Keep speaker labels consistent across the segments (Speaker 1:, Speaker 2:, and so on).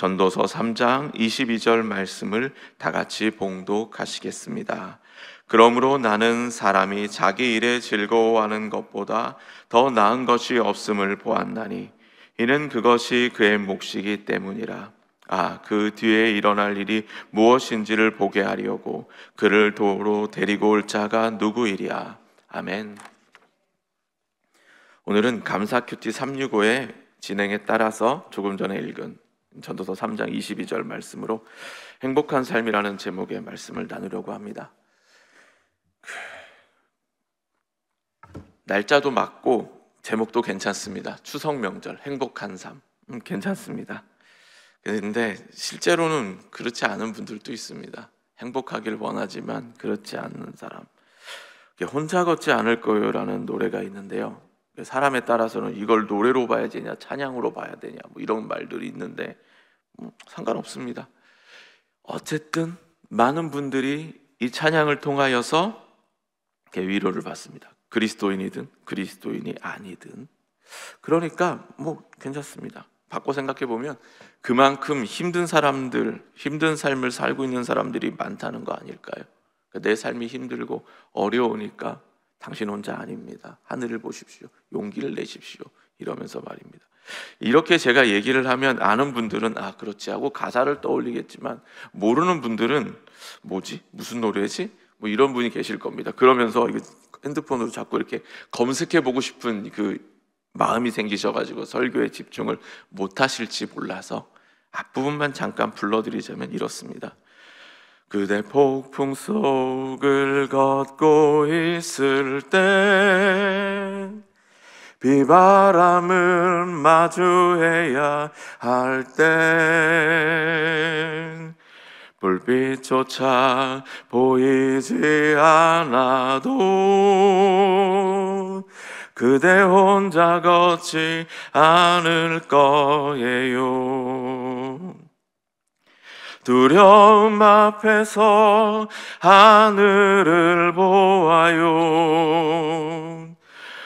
Speaker 1: 전도서 3장 22절 말씀을 다 같이 봉독하시겠습니다. 그러므로 나는 사람이 자기 일에 즐거워하는 것보다 더 나은 것이 없음을 보았나니 이는 그것이 그의 몫이기 때문이라. 그 뒤에 일어날 일이 무엇인지를 보게 하려고 그를 도로 데리고 올 자가 누구이랴. 아멘. 오늘은 감사 큐티 365의 진행에 따라서 조금 전에 읽은 전도서 3장 22절 말씀으로 행복한 삶이라는 제목의 말씀을 나누려고 합니다. 날짜도 맞고 제목도 괜찮습니다. 추석 명절 행복한 삶 괜찮습니다. 그런데 실제로는 그렇지 않은 분들도 있습니다. 행복하길 원하지만 그렇지 않는 사람. 혼자 걷지 않을 거요라는 노래가 있는데요, 사람에 따라서는 이걸 노래로 봐야 되냐 찬양으로 봐야 되냐 이런 말들이 있는데 상관없습니다. 어쨌든 많은 분들이 이 찬양을 통하여서 위로를 받습니다. 그리스도인이든 그리스도인이 아니든. 그러니까 괜찮습니다. 바꿔 생각해 보면 그만큼 힘든 사람들, 힘든 삶을 살고 있는 사람들이 많다는 거 아닐까요? 내 삶이 힘들고 어려우니까 당신 혼자 아닙니다. 하늘을 보십시오. 용기를 내십시오. 이러면서 말입니다. 이렇게 제가 얘기를 하면 아는 분들은 그렇지 하고 가사를 떠올리겠지만, 모르는 분들은 무슨 노래지? 이런 분이 계실 겁니다. 그러면서 핸드폰으로 자꾸 이렇게 검색해 보고 싶은 그 마음이 생기셔가지고 설교에 집중을 못 하실지 몰라서 앞부분만 잠깐 불러드리자면 이렇습니다. 그대 폭풍 속을 걷고 있을 때 비바람을 마주해야 할 때 불빛조차 보이지 않아도 그대 혼자 걷지 않을 거예요. 두려움 앞에서 하늘을 보아요.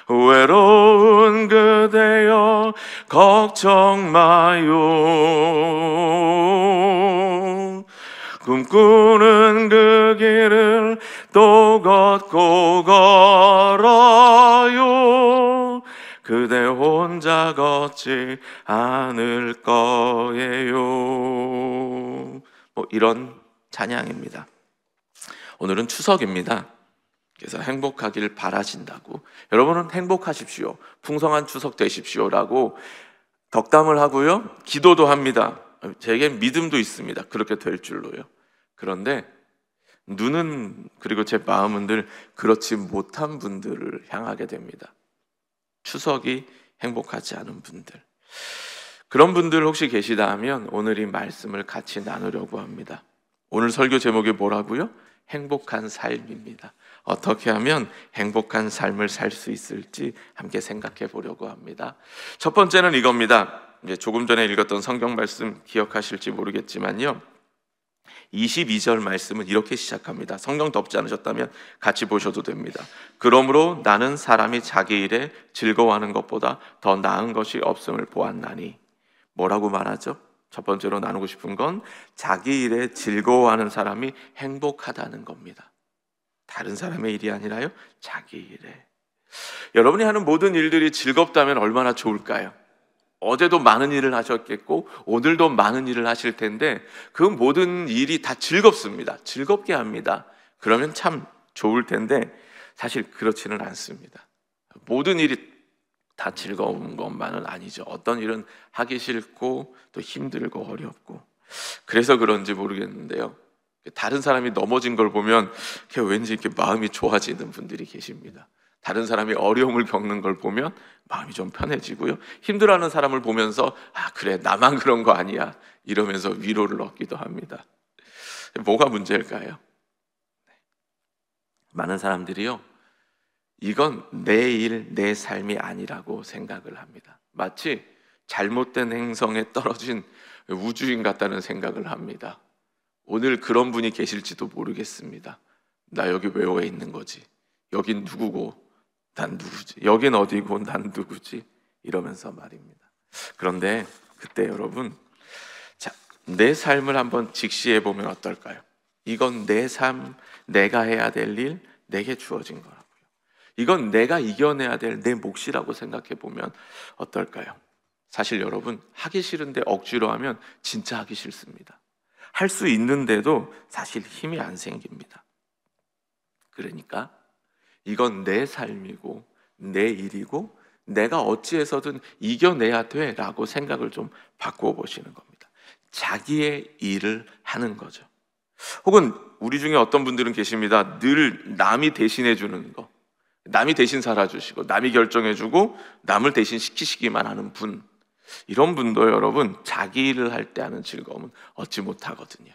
Speaker 1: 외로운 그대여 걱정 마요. 꿈꾸는 그 길을 또 걷고 걸어요. 그대 혼자 걷지 않을 거예요. 이런 찬양입니다. 오늘은 추석입니다. 그래서 행복하길 바라신다고, 여러분은 행복하십시오, 풍성한 추석 되십시오라고 덕담을 하고요, 기도도 합니다. 제겐 믿음도 있습니다. 그렇게 될 줄로요. 그런데 눈은, 그리고 제 마음은 늘 그렇지 못한 분들을 향하게 됩니다. 추석이 행복하지 않은 분들, 그런 분들 혹시 계시다 하면 오늘 이 말씀을 같이 나누려고 합니다. 오늘 설교 제목이 뭐라고요? 행복한 삶입니다. 어떻게 하면 행복한 삶을 살 수 있을지 함께 생각해 보려고 합니다. 첫 번째는 이겁니다. 조금 전에 읽었던 성경 말씀 기억하실지 모르겠지만요, 22절 말씀은 이렇게 시작합니다. 성경 덮지 않으셨다면 같이 보셔도 됩니다. 그러므로 나는 사람이 자기 일에 즐거워하는 것보다 더 나은 것이 없음을 보았나니. 뭐라고 말하죠? 첫 번째로 나누고 싶은 건 자기 일에 즐거워하는 사람이 행복하다는 겁니다. 다른 사람의 일이 아니라요, 자기 일에. 여러분이 하는 모든 일들이 즐겁다면 얼마나 좋을까요? 어제도 많은 일을 하셨겠고 오늘도 많은 일을 하실 텐데 그 모든 일이 다 즐겁습니다. 즐겁게 합니다. 그러면 참 좋을 텐데 사실 그렇지는 않습니다. 모든 일이 다 즐거운 것만은 아니죠. 어떤 일은 하기 싫고 또 힘들고 어렵고. 그래서 그런지 모르겠는데요, 다른 사람이 넘어진 걸 보면 왠지 이렇게 마음이 좋아지는 분들이 계십니다. 다른 사람이 어려움을 겪는 걸 보면 마음이 좀 편해지고요, 힘들어하는 사람을 보면서 그래, 나만 그런 거 아니야 이러면서 위로를 얻기도 합니다. 뭐가 문제일까요? 많은 사람들이요, 이건 내 일, 내 삶이 아니라고 생각을 합니다. 마치 잘못된 행성에 떨어진 우주인 같다는 생각을 합니다. 오늘 그런 분이 계실지도 모르겠습니다. 나 여기 왜 와 있는 거지? 여긴 누구고 난 누구지? 여긴 어디고 난 누구지? 이러면서 말입니다. 그런데 그때 여러분, 내 삶을 한번 직시해 보면 어떨까요? 이건 내 삶, 내가 해야 될 일, 내게 주어진 거라고요. 이건 내가 이겨내야 될 내 몫이라고 생각해 보면 어떨까요? 사실 여러분, 하기 싫은데 억지로 하면 진짜 하기 싫습니다. 할 수 있는데도 사실 힘이 안 생깁니다. 그러니까 이건 내 삶이고 내 일이고 내가 어찌해서든 이겨내야 돼 라고 생각을 좀 바꾸어 보시는 겁니다. 자기의 일을 하는 거죠. 혹은 우리 중에 어떤 분들은 계십니다. 늘 남이 대신해 주는 거, 남이 대신 살아주시고 남이 결정해주고 남을 대신 시키시기만 하는 분, 이런 분도 여러분 자기 일을 할 때 하는 즐거움은 얻지 못하거든요.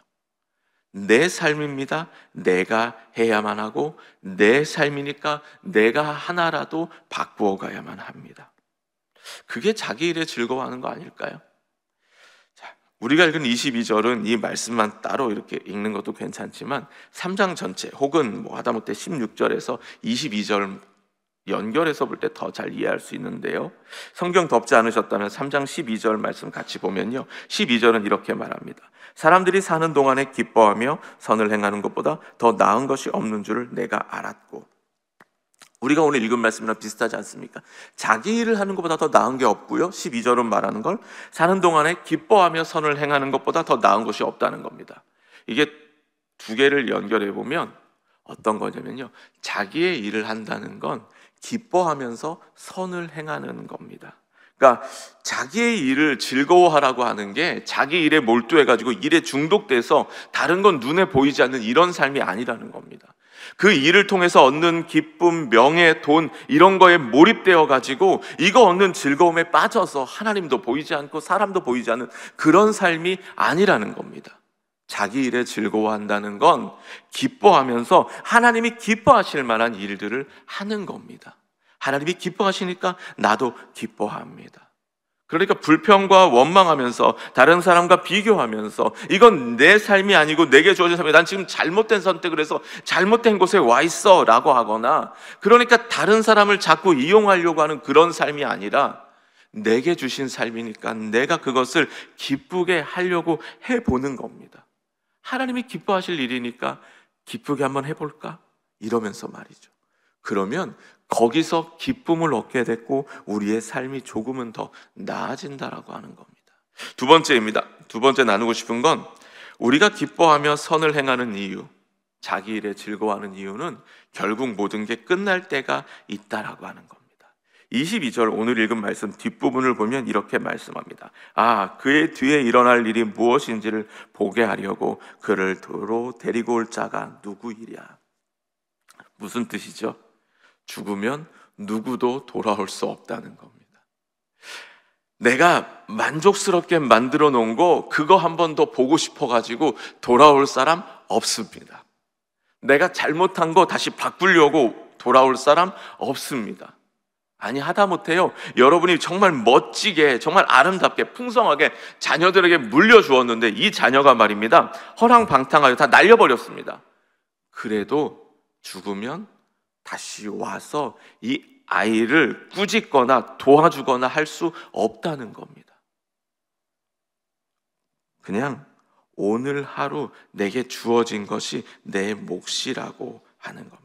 Speaker 1: 내 삶입니다. 내가 해야만 하고 내 삶이니까 내가 하나라도 바꾸어 가야만 합니다. 그게 자기 일에 즐거워하는 거 아닐까요? 자, 우리가 읽은 22절은 이 말씀만 따로 이렇게 읽는 것도 괜찮지만 3장 전체 혹은 하다못해 16절에서 22절 연결해서 볼 때 더 잘 이해할 수 있는데요, 성경 덮지 않으셨다면 3장 12절 말씀 같이 보면요, 12절은 이렇게 말합니다. 사람들이 사는 동안에 기뻐하며 선을 행하는 것보다 더 나은 것이 없는 줄을 내가 알았고. 우리가 오늘 읽은 말씀이랑 비슷하지 않습니까? 자기 일을 하는 것보다 더 나은 게 없고요, 12절은 말하는 걸 사는 동안에 기뻐하며 선을 행하는 것보다 더 나은 것이 없다는 겁니다. 이게 두 개를 연결해 보면 어떤 거냐면요, 자기의 일을 한다는 건 기뻐하면서 선을 행하는 겁니다. 그러니까 자기의 일을 즐거워하라고 하는 게 자기 일에 몰두해가지고 일에 중독돼서 다른 건 눈에 보이지 않는 이런 삶이 아니라는 겁니다. 그 일을 통해서 얻는 기쁨, 명예, 돈 이런 거에 몰입되어가지고 이거 얻는 즐거움에 빠져서 하나님도 보이지 않고 사람도 보이지 않는 그런 삶이 아니라는 겁니다. 자기 일에 즐거워한다는 건 기뻐하면서 하나님이 기뻐하실 만한 일들을 하는 겁니다. 하나님이 기뻐하시니까 나도 기뻐합니다. 그러니까 불평과 원망하면서 다른 사람과 비교하면서 이건 내 삶이 아니고 내게 주어진 삶이야, 난 지금 잘못된 선택을 해서 잘못된 곳에 와 있어 라고 하거나, 그러니까 다른 사람을 자꾸 이용하려고 하는 그런 삶이 아니라 내게 주신 삶이니까 내가 그것을 기쁘게 하려고 해보는 겁니다. 하나님이 기뻐하실 일이니까 기쁘게 한번 해볼까? 이러면서 말이죠. 그러면 거기서 기쁨을 얻게 됐고 우리의 삶이 조금은 더 나아진다라고 하는 겁니다. 두 번째입니다. 두 번째 나누고 싶은 건 우리가 기뻐하며 선을 행하는 이유, 자기 일에 즐거워하는 이유는 결국 모든 게 끝날 때가 있다라고 하는 겁니다. 22절 오늘 읽은 말씀 뒷부분을 보면 이렇게 말씀합니다. 그의 뒤에 일어날 일이 무엇인지를 보게 하려고 그를 도로 데리고 올 자가 누구이랴. 무슨 뜻이죠? 죽으면 누구도 돌아올 수 없다는 겁니다. 내가 만족스럽게 만들어 놓은 거 그거 한 번 더 보고 싶어가지고 돌아올 사람 없습니다. 내가 잘못한 거 다시 바꾸려고 돌아올 사람 없습니다. 아니, 하다못해요, 여러분이 정말 멋지게 정말 아름답게 풍성하게 자녀들에게 물려주었는데 이 자녀가 말입니다, 허랑방탕하게 다 날려버렸습니다. 그래도 죽으면 다시 와서 이 아이를 꾸짖거나 도와주거나 할 수 없다는 겁니다. 그냥 오늘 하루 내게 주어진 것이 내 몫이라고 하는 겁니다.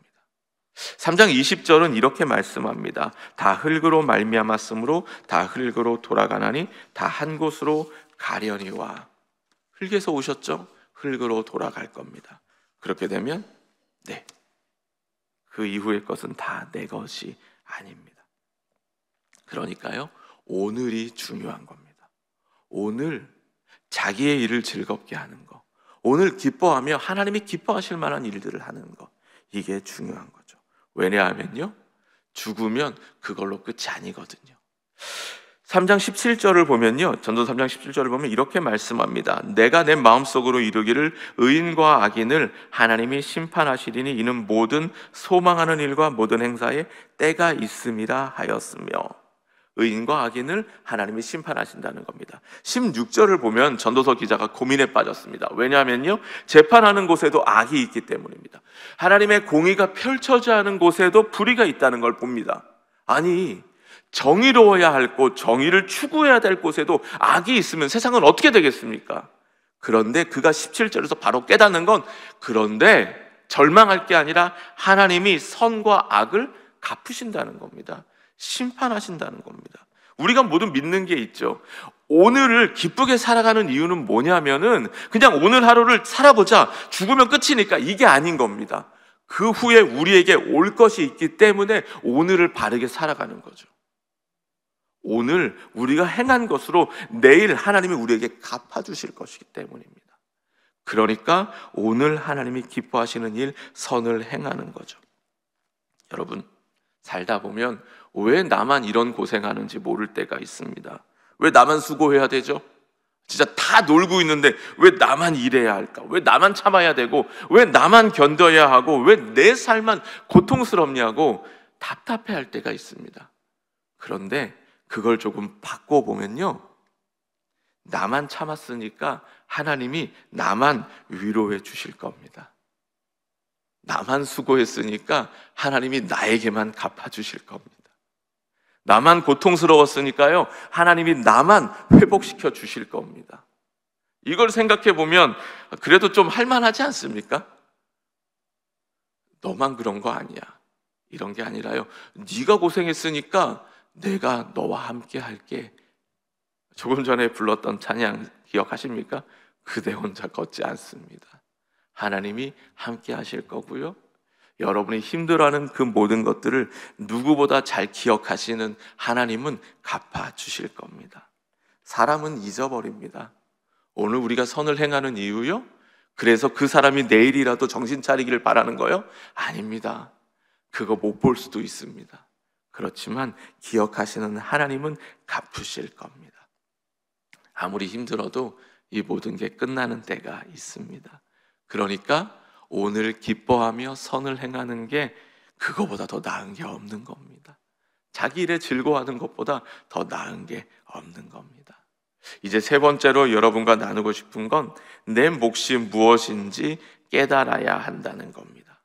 Speaker 1: 3장 20절은 이렇게 말씀합니다. 다 흙으로 말미암았으므로 다 흙으로 돌아가나니 다 한 곳으로 가려니와. 흙에서 오셨죠? 흙으로 돌아갈 겁니다. 그렇게 되면 그 이후의 것은 다 내 것이 아닙니다. 그러니까요, 오늘이 중요한 겁니다. 오늘 자기의 일을 즐겁게 하는 거, 오늘 기뻐하며 하나님이 기뻐하실 만한 일들을 하는 거, 이게 중요한 거죠. 왜냐하면요, 죽으면 그걸로 끝이 아니거든요. 3장 17절을 보면요, 전도 3장 17절을 보면 이렇게 말씀합니다. 내가 내 마음속으로 이르기를 의인과 악인을 하나님이 심판하시리니 이는 모든 소망하는 일과 모든 행사에 때가 있음이라 하였으며, 의인과 악인을 하나님이 심판하신다는 겁니다. 16절을 보면 전도서 기자가 고민에 빠졌습니다. 왜냐하면요, 재판하는 곳에도 악이 있기 때문입니다. 하나님의 공의가 펼쳐져야 하는 곳에도 불의가 있다는 걸 봅니다. 아니, 정의로워야 할 곳, 정의를 추구해야 될 곳에도 악이 있으면 세상은 어떻게 되겠습니까? 그런데 그가 17절에서 바로 깨닫는 건, 그런데 절망할 게 아니라 하나님이 선과 악을 갚으신다는 겁니다. 심판하신다는 겁니다. 우리가 모두 믿는 게 있죠. 오늘을 기쁘게 살아가는 이유는 뭐냐면은 그냥 오늘 하루를 살아보자, 죽으면 끝이니까, 이게 아닌 겁니다. 그 후에 우리에게 올 것이 있기 때문에 오늘을 바르게 살아가는 거죠. 오늘 우리가 행한 것으로 내일 하나님이 우리에게 갚아주실 것이기 때문입니다. 그러니까 오늘 하나님이 기뻐하시는 일, 선을 행하는 거죠. 여러분, 살다 보면 왜 나만 이런 고생하는지 모를 때가 있습니다. 왜 나만 수고해야 되죠? 진짜 다 놀고 있는데 왜 나만 일해야 할까? 왜 나만 참아야 되고, 왜 나만 견뎌야 하고, 왜 내 삶만 고통스럽냐고 답답해할 때가 있습니다. 그런데 그걸 조금 바꿔보면요, 나만 참았으니까 하나님이 나만 위로해 주실 겁니다. 나만 수고했으니까 하나님이 나에게만 갚아주실 겁니다. 나만 고통스러웠으니까요, 하나님이 나만 회복시켜 주실 겁니다. 이걸 생각해 보면 그래도 좀 할만하지 않습니까? 너만 그런 거 아니야, 이런 게 아니라요, 네가 고생했으니까 내가 너와 함께 할게. 조금 전에 불렀던 찬양 기억하십니까? 그대 혼자 걷지 않습니다. 하나님이 함께 하실 거고요, 여러분이 힘들어하는 그 모든 것들을 누구보다 잘 기억하시는 하나님은 갚아주실 겁니다. 사람은 잊어버립니다. 오늘 우리가 선을 행하는 이유요? 그래서 그 사람이 내일이라도 정신 차리기를 바라는 거요? 아닙니다. 그거 못 볼 수도 있습니다. 그렇지만 기억하시는 하나님은 갚으실 겁니다. 아무리 힘들어도 이 모든 게 끝나는 때가 있습니다. 그러니까 오늘 기뻐하며 선을 행하는 게 그거보다 더 나은 게 없는 겁니다. 자기 일에 즐거워하는 것보다 더 나은 게 없는 겁니다. 이제 세 번째로 여러분과 나누고 싶은 건 내 몫이 무엇인지 깨달아야 한다는 겁니다.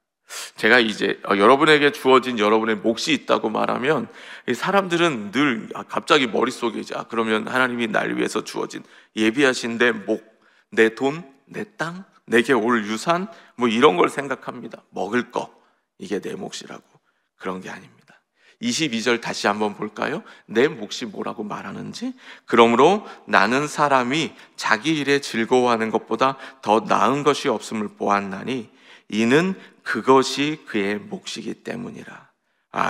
Speaker 1: 제가 이제 여러분에게 주어진 여러분의 몫이 있다고 말하면 사람들은 늘 갑자기 머릿속에 이제 그러면 하나님이 날 위해서 주어진 예비하신 내 목, 내 돈, 내 땅, 내게 올 유산, 뭐 이런 걸 생각합니다. 먹을 거, 이게 내 몫이라고. 그런 게 아닙니다. 22절 다시 한번 볼까요? 내 몫이 뭐라고 말하는지. 그러므로 나는 사람이 자기 일에 즐거워하는 것보다 더 나은 것이 없음을 보았나니 이는 그것이 그의 몫이기 때문이라.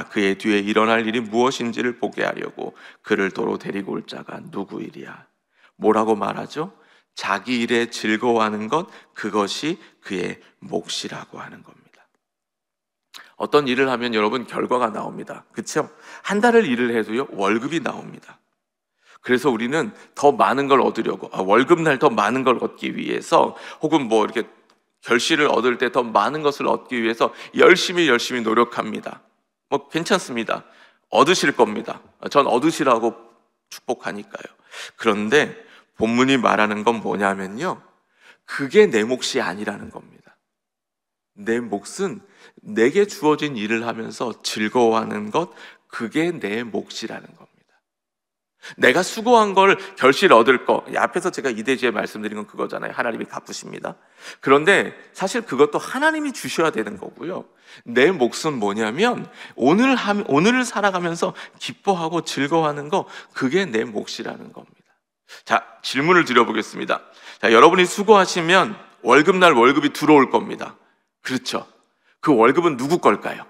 Speaker 1: 그의 뒤에 일어날 일이 무엇인지를 보게 하려고 그를 도로 데리고 올 자가 누구이랴. 뭐라고 말하죠? 자기 일에 즐거워하는 것, 그것이 그의 몫이라고 하는 겁니다. 어떤 일을 하면 여러분 결과가 나옵니다. 그렇죠? 한 달을 일을 해도요, 월급이 나옵니다. 그래서 우리는 더 많은 걸 얻으려고, 월급날 더 많은 걸 얻기 위해서, 혹은 뭐 이렇게 결실을 얻을 때 더 많은 것을 얻기 위해서 열심히 노력합니다. 뭐 괜찮습니다. 얻으실 겁니다. 전 얻으시라고 축복하니까요. 그런데 본문이 말하는 건 뭐냐면요, 그게 내 몫이 아니라는 겁니다. 내 몫은 내게 주어진 일을 하면서 즐거워하는 것, 그게 내 몫이라는 겁니다. 내가 수고한 걸 결실 얻을 거, 앞에서 제가 이대지에 말씀드린 건 그거잖아요. 하나님이 갚으십니다. 그런데 사실 그것도 하나님이 주셔야 되는 거고요, 내 몫은 뭐냐면 오늘을 살아가면서 기뻐하고 즐거워하는 거, 그게 내 몫이라는 겁니다. 자, 질문을 드려보겠습니다. 자, 여러분이 수고하시면 월급날 월급이 들어올 겁니다. 그렇죠? 그 월급은 누구 걸까요?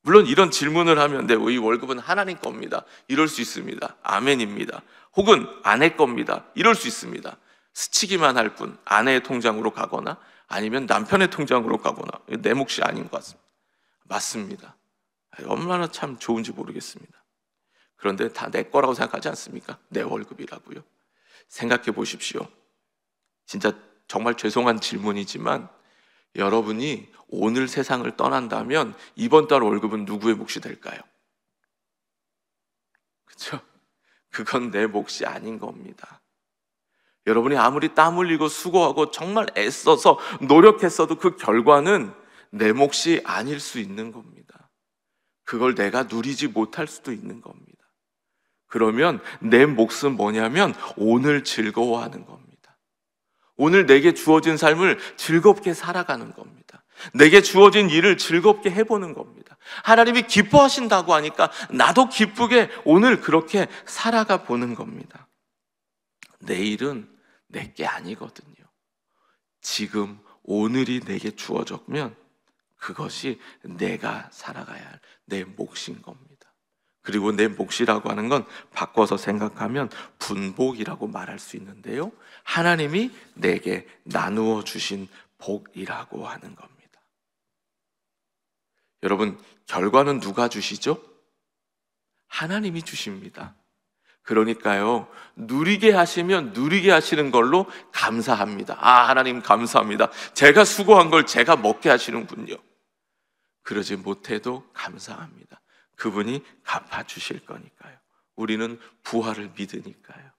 Speaker 1: 물론 이런 질문을 하면 이 월급은 하나님 겁니다, 이럴 수 있습니다. 아멘입니다. 혹은 아내 겁니다, 이럴 수 있습니다. 스치기만 할 뿐, 아내의 통장으로 가거나 아니면 남편의 통장으로 가거나, 내 몫이 아닌 것 같습니다. 맞습니다. 얼마나 참 좋은지 모르겠습니다. 그런데 다 내 거라고 생각하지 않습니까? 내 월급이라고요. 생각해 보십시오. 진짜 정말 죄송한 질문이지만 여러분이 오늘 세상을 떠난다면 이번 달 월급은 누구의 몫이 될까요? 그렇죠? 그건 내 몫이 아닌 겁니다. 여러분이 아무리 땀 흘리고 수고하고 정말 애써서 노력했어도 그 결과는 내 몫이 아닐 수 있는 겁니다. 그걸 내가 누리지 못할 수도 있는 겁니다. 그러면 내 몫은 뭐냐면 오늘 즐거워하는 겁니다. 오늘 내게 주어진 삶을 즐겁게 살아가는 겁니다. 내게 주어진 일을 즐겁게 해보는 겁니다. 하나님이 기뻐하신다고 하니까 나도 기쁘게 오늘 그렇게 살아가 보는 겁니다. 내일은 내게 아니거든요. 지금 오늘이 내게 주어졌면 그것이 내가 살아가야 할 내 몫인 겁니다. 그리고 내 몫이라고 하는 건 바꿔서 생각하면 분복이라고 말할 수 있는데요, 하나님이 내게 나누어 주신 복이라고 하는 겁니다. 여러분, 결과는 누가 주시죠? 하나님이 주십니다. 그러니까요, 누리게 하시면 누리게 하시는 걸로 감사합니다. 아, 하나님 감사합니다. 제가 수고한 걸 제가 먹게 하시는군요. 그러지 못해도 감사합니다. 그분이 갚아주실 거니까요. 우리는 부활을 믿으니까요.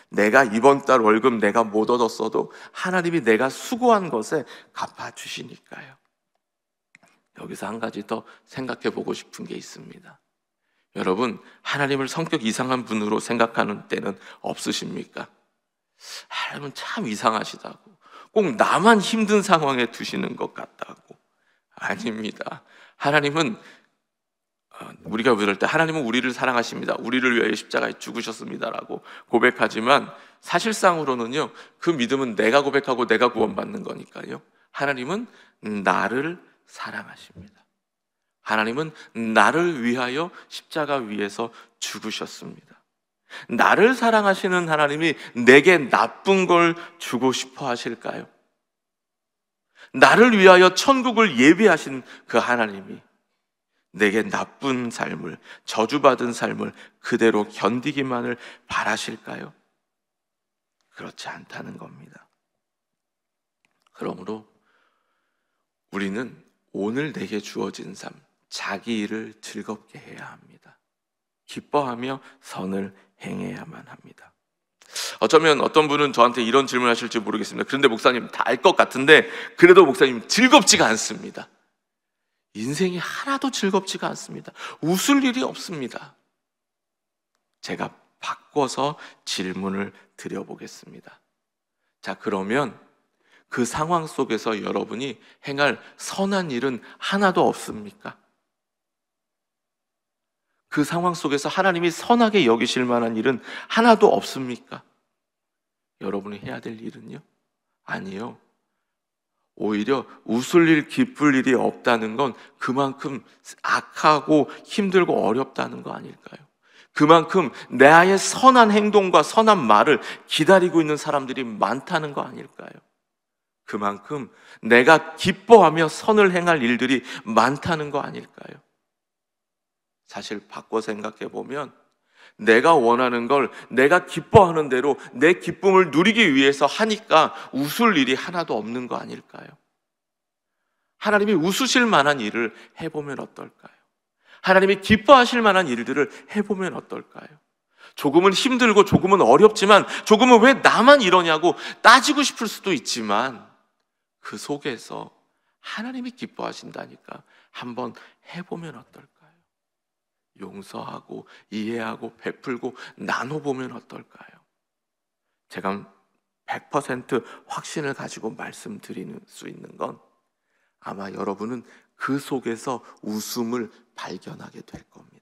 Speaker 1: 내가 이번 달 월급 내가 못 얻었어도 하나님이 내가 수고한 것에 갚아주시니까요. 여기서 한 가지 더 생각해 보고 싶은 게 있습니다. 여러분, 하나님을 성격 이상한 분으로 생각하는 때는 없으십니까? 하나님은 참 이상하시다고, 꼭 나만 힘든 상황에 두시는 것 같다고. 아닙니다. 하나님은 우리가 그럴 때 하나님은 우리를 사랑하십니다, 우리를 위하여 십자가에 죽으셨습니다라고 고백하지만 사실상으로는요, 그 믿음은 내가 고백하고 내가 구원받는 거니까요. 하나님은 나를 사랑하십니다. 하나님은 나를 위하여 십자가 위에서 죽으셨습니다. 나를 사랑하시는 하나님이 내게 나쁜 걸 주고 싶어 하실까요? 나를 위하여 천국을 예비하신 그 하나님이 내게 나쁜 삶을, 저주받은 삶을 그대로 견디기만을 바라실까요? 그렇지 않다는 겁니다. 그러므로 우리는 오늘 내게 주어진 삶, 자기 일을 즐겁게 해야 합니다. 기뻐하며 선을 행해야만 합니다. 어쩌면 어떤 분은 저한테 이런 질문을 하실지 모르겠습니다. 그런데 목사님, 다 알 것 같은데 그래도 목사님 즐겁지가 않습니다. 인생이 하나도 즐겁지가 않습니다. 웃을 일이 없습니다. 제가 바꿔서 질문을 드려보겠습니다. 자, 그러면 그 상황 속에서 여러분이 행할 선한 일은 하나도 없습니까? 그 상황 속에서 하나님이 선하게 여기실 만한 일은 하나도 없습니까? 여러분이 해야 될 일은요? 아니요. 오히려 웃을 일, 기쁠 일이 없다는 건 그만큼 악하고 힘들고 어렵다는 거 아닐까요? 그만큼 나의 선한 행동과 선한 말을 기다리고 있는 사람들이 많다는 거 아닐까요? 그만큼 내가 기뻐하며 선을 행할 일들이 많다는 거 아닐까요? 사실 바꿔 생각해 보면 내가 원하는 걸 내가 기뻐하는 대로 내 기쁨을 누리기 위해서 하니까 웃을 일이 하나도 없는 거 아닐까요? 하나님이 웃으실 만한 일을 해보면 어떨까요? 하나님이 기뻐하실 만한 일들을 해보면 어떨까요? 조금은 힘들고 조금은 어렵지만 조금은 왜 나만 이러냐고 따지고 싶을 수도 있지만 그 속에서 하나님이 기뻐하신다니까 한번 해보면 어떨까요? 용서하고 이해하고 베풀고 나눠보면 어떨까요? 제가 100% 확신을 가지고 말씀드리는 수 있는 건 아마 여러분은 그 속에서 웃음을 발견하게 될 겁니다.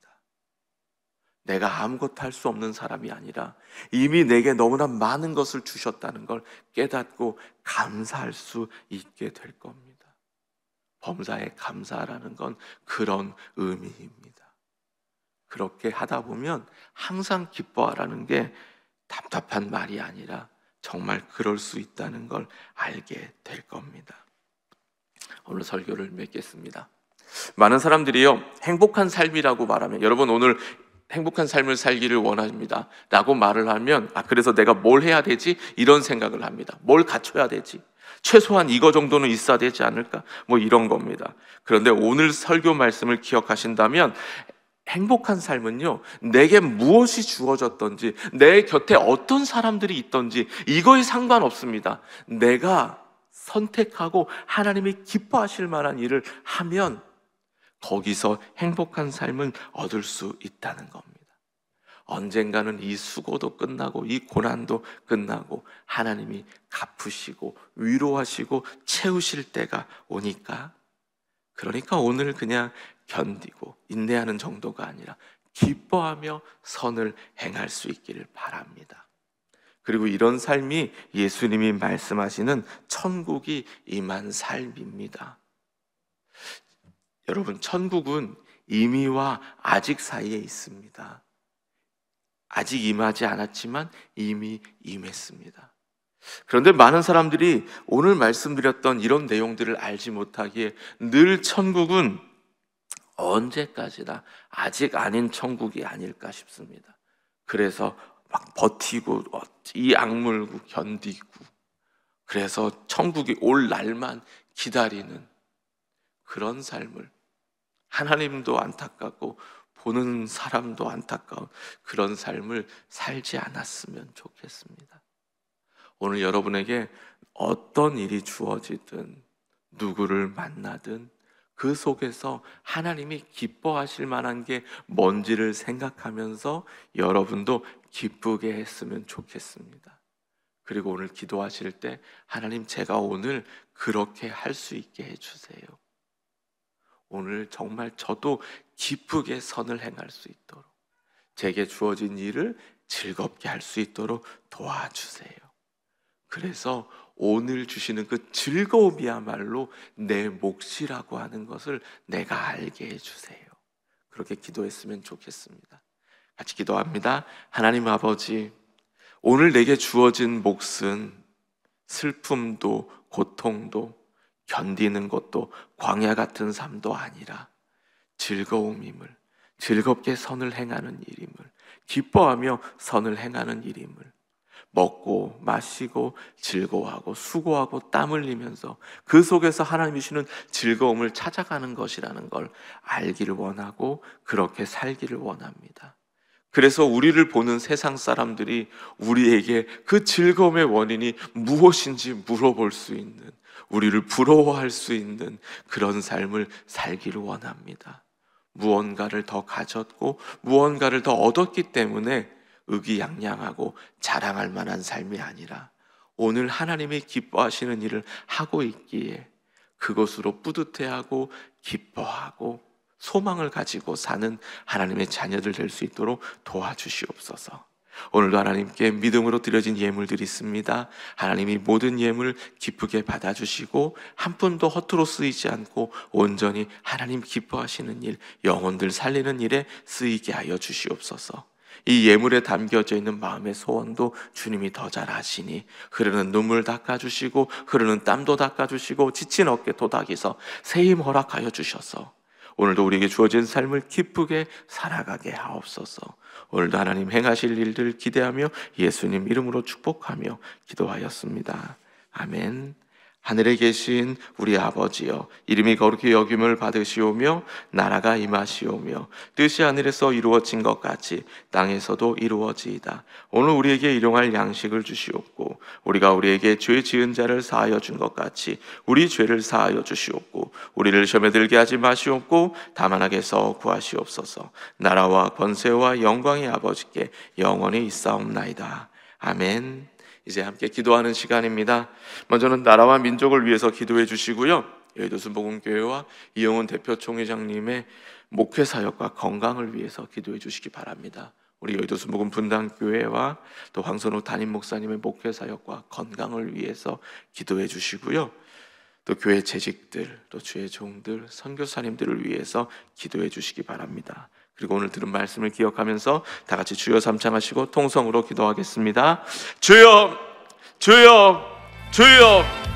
Speaker 1: 내가 아무것도 할 수 없는 사람이 아니라 이미 내게 너무나 많은 것을 주셨다는 걸 깨닫고 감사할 수 있게 될 겁니다. 범사에 감사라는 건 그런 의미입니다. 그렇게 하다 보면 항상 기뻐하라는 게 답답한 말이 아니라 정말 그럴 수 있다는 걸 알게 될 겁니다. 오늘 설교를 맺겠습니다. 많은 사람들이요, 행복한 삶이라고 말하면, 여러분 오늘 행복한 삶을 살기를 원합니다 라고 말을 하면, 그래서 내가 뭘 해야 되지? 이런 생각을 합니다. 뭘 갖춰야 되지? 최소한 이거 정도는 있어야 되지 않을까? 뭐 이런 겁니다. 그런데 오늘 설교 말씀을 기억하신다면 행복한 삶은요, 내게 무엇이 주어졌던지, 내 곁에 어떤 사람들이 있던지 이거에 상관없습니다. 내가 선택하고 하나님이 기뻐하실 만한 일을 하면 거기서 행복한 삶을 얻을 수 있다는 겁니다. 언젠가는 이 수고도 끝나고 이 고난도 끝나고 하나님이 갚으시고 위로하시고 채우실 때가 오니까, 그러니까 오늘 그냥 견디고 인내하는 정도가 아니라 기뻐하며 선을 행할 수 있기를 바랍니다. 그리고 이런 삶이 예수님이 말씀하시는 천국이 임한 삶입니다. 여러분, 천국은 이미와 아직 사이에 있습니다. 아직 임하지 않았지만 이미 임했습니다. 그런데 많은 사람들이 오늘 말씀드렸던 이런 내용들을 알지 못하기에 늘 천국은 언제까지나 아직 아닌 천국이 아닐까 싶습니다. 그래서 막 버티고 이 악물고 견디고, 그래서 천국이 올 날만 기다리는 그런 삶을, 하나님도 안타깝고 보는 사람도 안타까운 그런 삶을 살지 않았으면 좋겠습니다. 오늘 여러분에게 어떤 일이 주어지든 누구를 만나든 그 속에서 하나님이 기뻐하실 만한 게 뭔지를 생각하면서 여러분도 기쁘게 했으면 좋겠습니다. 그리고 오늘 기도하실 때 하나님, 제가 오늘 그렇게 할 수 있게 해주세요. 오늘 정말 저도 기쁘게 선을 행할 수 있도록, 제게 주어진 일을 즐겁게 할 수 있도록 도와주세요. 그래서 오늘 주시는 그 즐거움이야말로 내 몫이라고 하는 것을 내가 알게 해주세요. 그렇게 기도했으면 좋겠습니다. 같이 기도합니다. 하나님 아버지, 오늘 내게 주어진 몫은 슬픔도 고통도 견디는 것도 광야 같은 삶도 아니라 즐거움임을, 즐겁게 선을 행하는 일임을, 기뻐하며 선을 행하는 일임을, 먹고 마시고 즐거워하고 수고하고 땀 흘리면서 그 속에서 하나님이 주시는 즐거움을 찾아가는 것이라는 걸 알기를 원하고 그렇게 살기를 원합니다. 그래서 우리를 보는 세상 사람들이 우리에게 그 즐거움의 원인이 무엇인지 물어볼 수 있는, 우리를 부러워할 수 있는 그런 삶을 살기를 원합니다. 무언가를 더 가졌고 무언가를 더 얻었기 때문에 의기양양하고 자랑할 만한 삶이 아니라 오늘 하나님이 기뻐하시는 일을 하고 있기에 그것으로 뿌듯해하고 기뻐하고 소망을 가지고 사는 하나님의 자녀들 될 수 있도록 도와주시옵소서. 오늘도 하나님께 믿음으로 드려진 예물들이 있습니다. 하나님이 모든 예물 기쁘게 받아주시고 한 푼도 허투루 쓰이지 않고 온전히 하나님 기뻐하시는 일, 영혼들 살리는 일에 쓰이게 하여 주시옵소서. 이 예물에 담겨져 있는 마음의 소원도 주님이 더 잘 아시니 흐르는 눈물 닦아주시고 흐르는 땀도 닦아주시고 지친 어깨 도닥이서 새 힘 허락하여 주셔서 오늘도 우리에게 주어진 삶을 기쁘게 살아가게 하옵소서. 오늘도 하나님 행하실 일들 기대하며 예수님 이름으로 축복하며 기도하였습니다. 아멘. 하늘에 계신 우리 아버지여, 이름이 거룩히 여김을 받으시오며 나라가 임하시오며 뜻이 하늘에서 이루어진 것 같이 땅에서도 이루어지이다. 오늘 우리에게 일용할 양식을 주시옵고 우리가 우리에게 죄 지은 자를 사하여 준 것 같이 우리 죄를 사하여 주시옵고 우리를 시험에 들게 하지 마시옵고 다만 악에서 구하시옵소서. 나라와 권세와 영광이 아버지께 영원히 있사옵나이다. 아멘. 이제 함께 기도하는 시간입니다. 먼저는 나라와 민족을 위해서 기도해 주시고요, 여의도 순복음교회와 이영훈 대표 총회장님의 목회 사역과 건강을 위해서 기도해 주시기 바랍니다. 우리 여의도 순복음 분당교회와 또 황선우 담임 목사님의 목회 사역과 건강을 위해서 기도해 주시고요, 또 교회 재직들, 또 주의 종들, 선교사님들을 위해서 기도해 주시기 바랍니다. 그리고 오늘 들은 말씀을 기억하면서 다 같이 주여 삼창하시고 통성으로 기도하겠습니다. 주여, 주여, 주여.